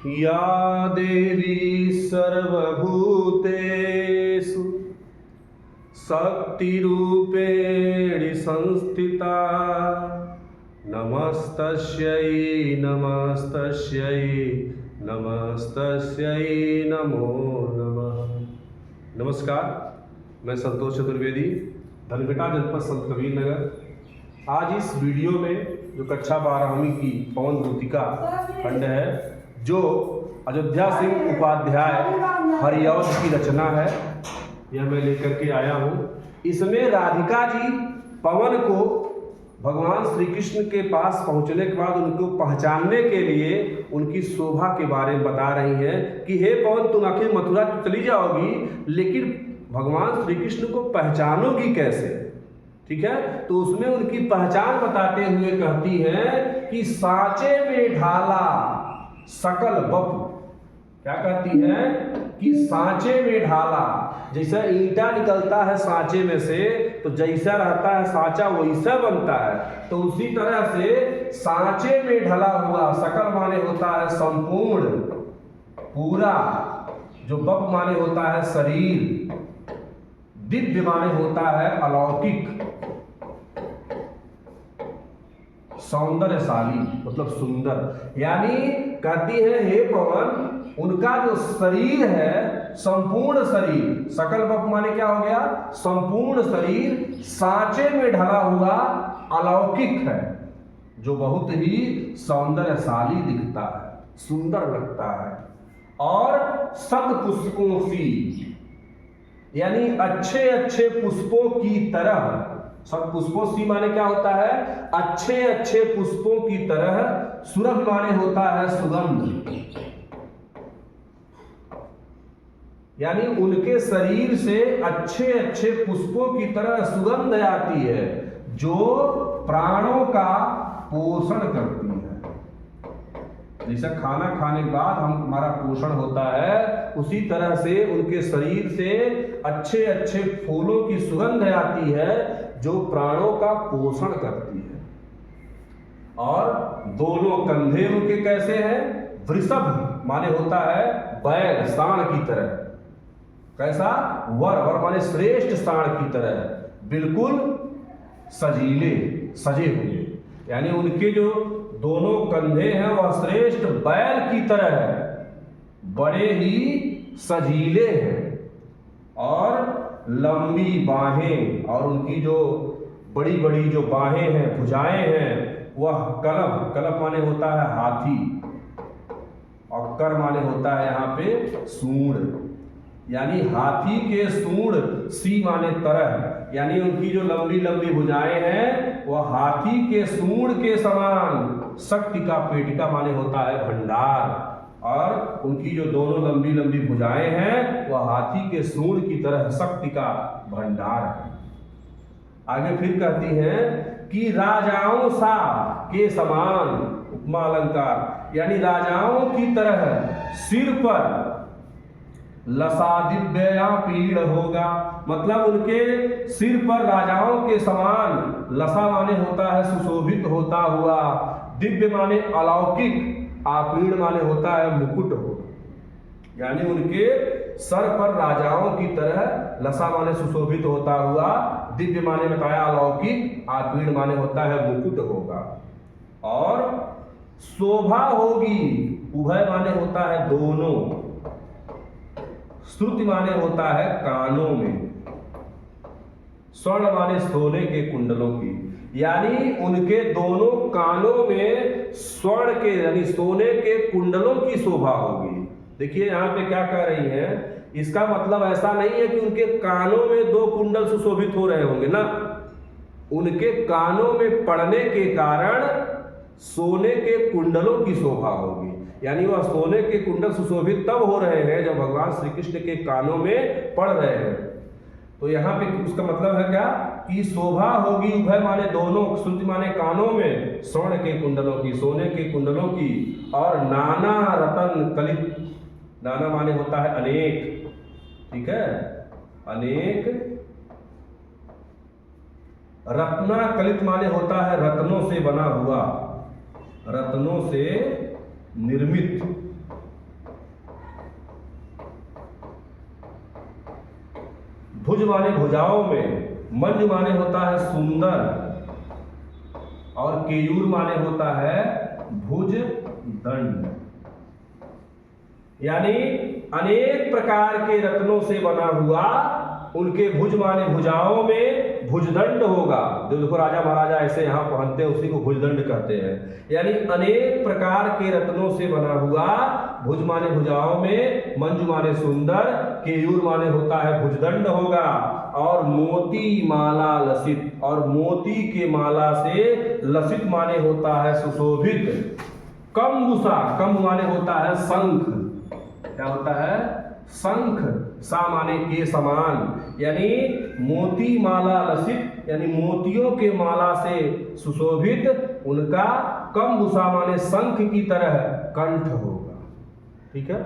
या देवी सर्वभूतेषु शक्तिरूपेण संस्थिता नमस्तस्यै नमस्तस्यै नमस्तस्यै नमो नमः। नमस्कार, मैं संतोष चतुर्वेदी, धनघटा जनपद संत कबीर नगर। आज इस वीडियो में जो कक्षा 12वीं की पवन दूतिका खंड है, जो अयोध्या सिंह उपाध्याय हरिऔध की रचना है, यह मैं लेकर के आया हूँ। इसमें राधिका जी पवन को भगवान श्री कृष्ण के पास पहुंचने के बाद उनको पहचानने के लिए उनकी शोभा के बारे में बता रही हैं कि हे पवन, तुम आखिर मथुरा तो चली जाओगी, लेकिन भगवान श्री कृष्ण को पहचानोगी कैसे? ठीक है, तो उसमें उनकी पहचान बताते हुए कहती हैं कि सांचे में ढाला सकल बपु। क्या कहती है कि सांचे में ढाला, जैसा ईंटा निकलता है सांचे में से, तो जैसा रहता है सांचा वैसा बनता है, तो उसी तरह से सांचे में ढला हुआ, सकल माने होता है संपूर्ण, पूरा, जो बप माने होता है शरीर, दिव्य माने होता है अलौकिक, सौंदर्यशाली मतलब सुंदर। यानी कहती है हे पवन, उनका जो शरीर है, संपूर्ण शरीर, सकल बप माने क्या हो गया? संपूर्ण शरीर सांचे में ढला हुआ अलौकिक है, जो बहुत ही सौंदर्यशाली दिखता है, सुंदर लगता है। और शत पुष्पों सी, यानी अच्छे अच्छे पुष्पों की तरह। सब पुष्पों सी माने क्या होता है? अच्छे अच्छे पुष्पों की तरह। सुरभ माने होता है सुगंध, यानी उनके शरीर से अच्छे अच्छे पुष्पों की तरह सुगंध आती है, जो प्राणों का पोषण करती है। जैसा खाना खाने के बाद हमारा पोषण होता है, उसी तरह से उनके शरीर से अच्छे अच्छे फूलों की सुगंध आती है, जो प्राणों का पोषण करती है। और दोनों कंधे उनके कैसे हैं? वृषभ माने होता है बैल, सांड की तरह। कैसा? वर, वर माने श्रेष्ठ सांड की तरह, बिल्कुल सजीले, सजे हुए। यानी उनके जो दोनों कंधे हैं वह श्रेष्ठ बैल की तरह है, बड़े ही सजीले हैं। और लंबी बाहें, और उनकी जो बड़ी बड़ी जो बाहें हैं, भुजाएं हैं, वह कलप, कलप माने होता है हाथी, और कर माने होता है यहाँ पे सूंड, यानी हाथी के सूंड सी माने तरह। यानी उनकी जो लंबी लंबी भुजाएं हैं वह हाथी के सूंड के समान। शक्ति का पेटिका माने होता है भंडार, और उनकी जो दोनों लंबी लंबी भुजाएं हैं वह हाथी के सूंड की तरह शक्ति का भंडार है। आगे फिर कहती हैं कि राजाओं सा के समान, उपमा अलंकार, यानी राजाओं की तरह सिर पर लसा दिव्या पीड़ होगा। मतलब उनके सिर पर राजाओं के समान, लसा माने होता है सुशोभित होता हुआ, दिव्य माने अलौकिक, आपीड़ माने होता है मुकुट हो। यानी उनके सर पर राजाओं की तरह, लसा माने सुशोभित होता हुआ, दिव्य माने बताया अलौकिक, आपीड़ माने होता है मुकुट होगा। और शोभा होगी, उभय माने होता है दोनों, श्रुति माने होता है कानों में, स्वर्ण माने सोने के कुंडलों की। यानी उनके दोनों कानों में स्वर्ण के यानी सोने के कुंडलों की शोभा होगी। देखिए यहाँ पे क्या कह रही हैं, इसका मतलब ऐसा नहीं है कि उनके कानों में 2 कुंडल सुशोभित हो रहे होंगे ना, उनके कानों में पड़ने के कारण सोने के कुंडलों की शोभा होगी। यानी वह सोने के कुंडल सुशोभित तब हो रहे हैं जब भगवान श्री कृष्ण के कानों में पड़ रहे हैं। तो यहाँ पे उसका मतलब है क्या कि शोभा होगी, उभय माने दोनों, श्रुति माने कानों में, स्वर्ण के कुंडलों की, सोने के कुंडलों की। और नाना रतन कलित, नाना माने होता है अनेक, ठीक है, अनेक। रत्ना कलित माने होता है रत्नों से बना हुआ, रत्नों से निर्मित। भुज माने भुजाओं में, मंज माने होता है सुंदर, और केयूर माने होता है भुज दंड। यानी अनेक प्रकार के रत्नों से बना हुआ उनके भुज माने भुजाओं में भुजदंड होगा। जो देखो राजा महाराजा ऐसे यहाँ पहनते हैं उसी को भुजदंड कहते हैं। यानी अनेक प्रकार के रत्नों से बना हुआ भुज माने भुजाओं में, मंजू माने सुंदर, केयूर माने होता है भुजदंड होगा, और मोती माला लसित, और मोती के माला से लसित माने होता है सुशोभित। कम्बुसा, कम माने होता है शंख, क्या होता है शंख, सा माने के समान, यानी मोती माला लसित, यानी मोतियों के माला से सुशोभित उनका कम्बुसा माने शंख की तरह कंठ होगा। ठीक है।